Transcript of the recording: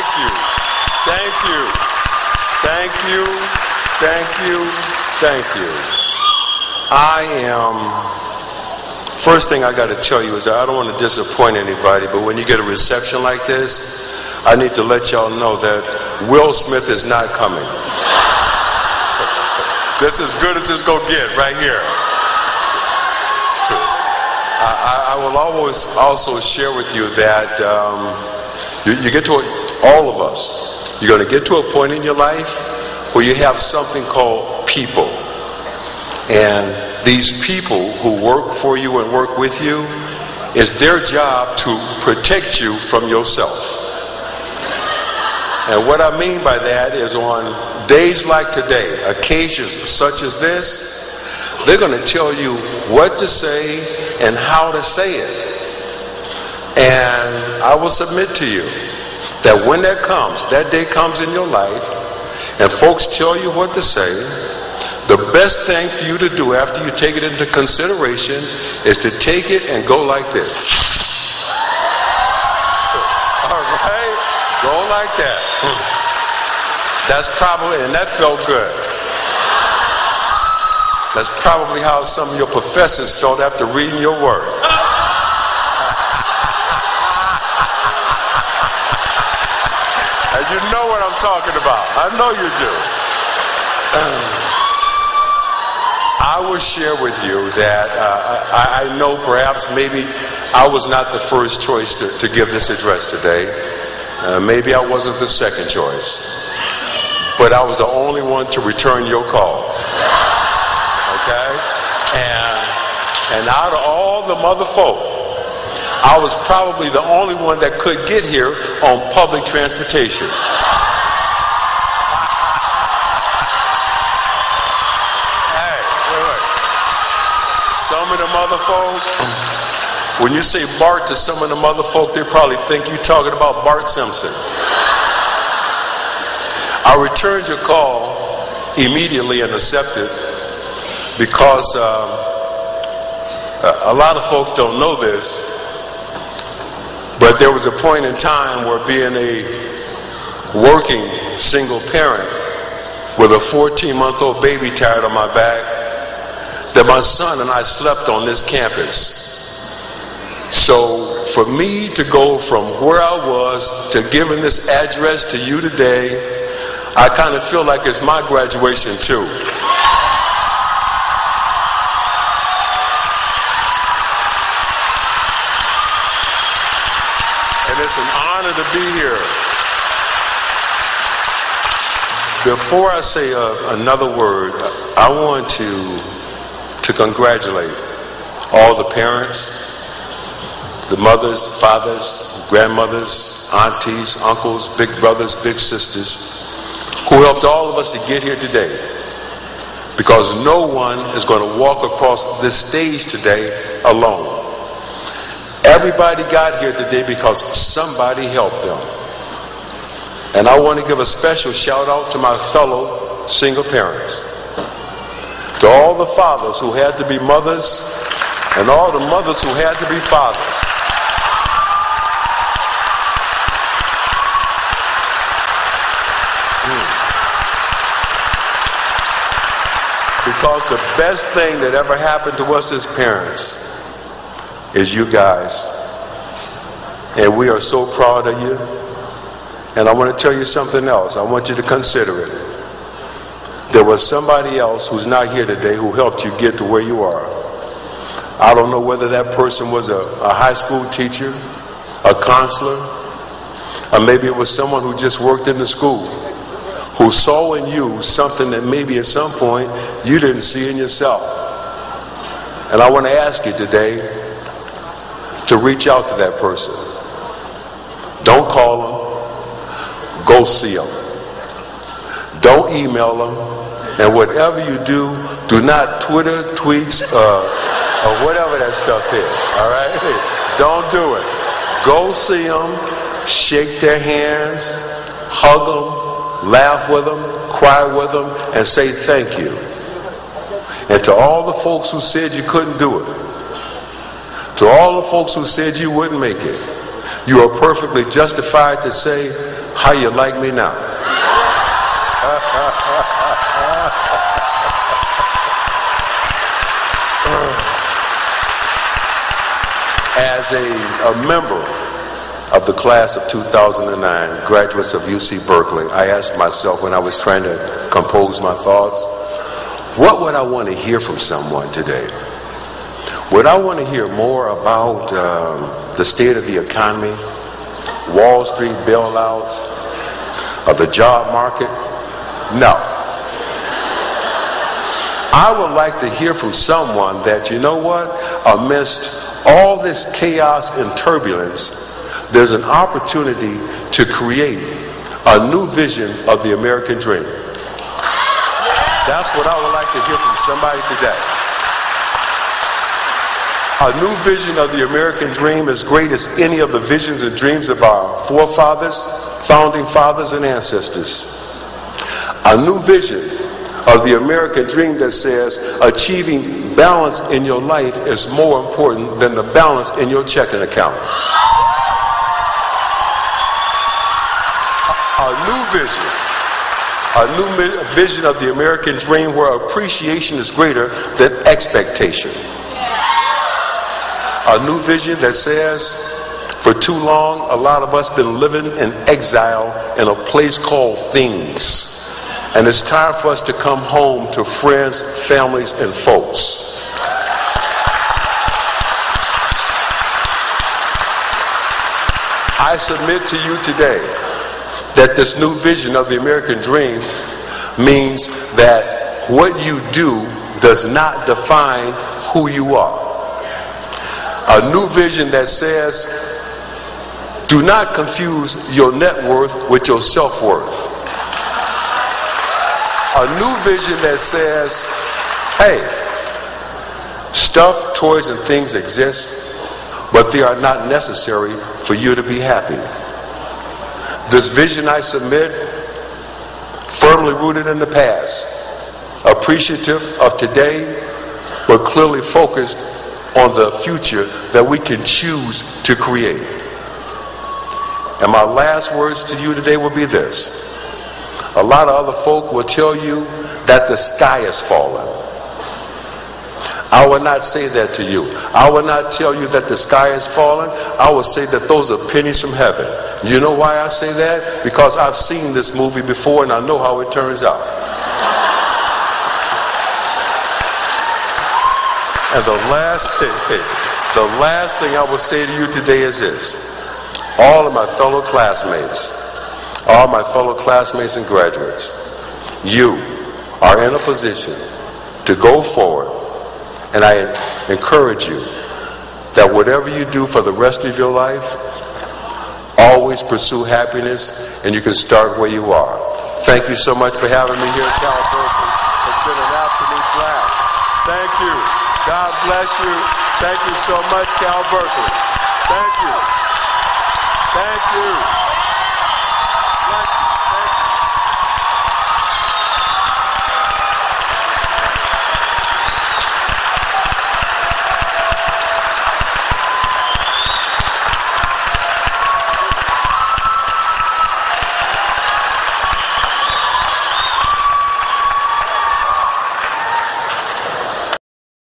Thank you. Thank you. Thank you. Thank you. Thank you. First thing I got to tell you is that I don't want to disappoint anybody, but when you get a reception like this, I need to let y'all know that Will Smith is not coming. This is as good as it's going to get right here. I will always also share with you that you get to, all of us, you're going to get to a point in your life where you have something called people. And these people who work for you and work with you, it's their job to protect you from yourself. And what I mean by that is on days like today, occasions such as this, they're going to tell you what to say and how to say it. And I will submit to you that when that day comes in your life, and folks tell you what to say, the best thing for you to do after you take it into consideration is to take it and go like this. All right? Go like that. That's probably, and that felt good. That's probably how some of your professors felt after reading your word. And you know what I'm talking about. I know you do. I will share with you that I know perhaps maybe I was not the first choice to give this address today. Maybe I wasn't the second choice. But I was the only one to return your call. Okay? And out of all the mother folk, I was probably the only one that could get here on public transportation. Some of them other folk, when you say Bart to some of them other folk, they probably think you're talking about Bart Simpson. I returned your call immediately and accepted because a lot of folks don't know this, but there was a point in time where being a working single parent with a 14-month-old baby tied on my back, that my son and I slept on this campus. So for me to go from where I was to giving this address to you today, I kind of feel like it's my graduation too. And it's an honor to be here. Before I say another word, I want to congratulate all the parents, the mothers, fathers, grandmothers, aunties, uncles, big brothers, big sisters, who helped all of us to get here today. Because no one is going to walk across this stage today alone. Everybody got here today because somebody helped them. And I want to give a special shout out to my fellow single parents. To all the fathers who had to be mothers, and all the mothers who had to be fathers. Because the best thing that ever happened to us as parents is you guys. And we are so proud of you. And I want to tell you something else. I want you to consider it. There was somebody else who's not here today who helped you get to where you are. I don't know whether that person was a high school teacher, a counselor, or maybe it was someone who just worked in the school, who saw in you something that maybe at some point you didn't see in yourself. And I want to ask you today to reach out to that person. Don't call them. Go see them. Don't email them. And whatever you do, do not Twitter, tweets, or whatever that stuff is. All right? Don't do it. Go see them, shake their hands, hug them, laugh with them, cry with them, and say thank you. And to all the folks who said you couldn't do it, to all the folks who said you wouldn't make it, you are perfectly justified to say, How you like me now? As a member of the class of 2009, graduates of UC Berkeley, I asked myself when I was trying to compose my thoughts, what would I want to hear from someone today? Would I want to hear more about the state of the economy, Wall Street bailouts, of the job market? No. I would like to hear from someone that, you know what, amidst all this chaos and turbulence, there's an opportunity to create a new vision of the American dream. That's what I would like to hear from somebody today. A new vision of the American dream as great as any of the visions and dreams of our forefathers, founding fathers, and ancestors. A new vision of the American dream that says achieving balance in your life is more important than the balance in your checking account. A new vision of the American dream where appreciation is greater than expectation. A new vision that says, for too long, a lot of us been living in exile in a place called things. And it's time for us to come home to friends, families, and folks. I submit to you today that this new vision of the American dream means that what you do does not define who you are. A new vision that says, do not confuse your net worth with your self-worth. A new vision that says, hey, stuff, toys, and things exist, but they are not necessary for you to be happy. This vision I submit, firmly rooted in the past, appreciative of today, but clearly focused on the future that we can choose to create. And my last words to you today will be this. A lot of other folk will tell you that the sky is falling. I will not say that to you. I will not tell you that the sky is falling. I will say that those are pennies from heaven. You know why I say that? Because I've seen this movie before and I know how it turns out. And the last thing I will say to you today is this. All of my fellow classmates, and graduates, you are in a position to go forward, and I encourage you that whatever you do for the rest of your life, always pursue happiness, and you can start where you are. Thank you so much for having me here at Cal Berkeley. It's been an absolute blast. Thank you. God bless you. Thank you so much, Cal Berkeley. Thank you. Thank you.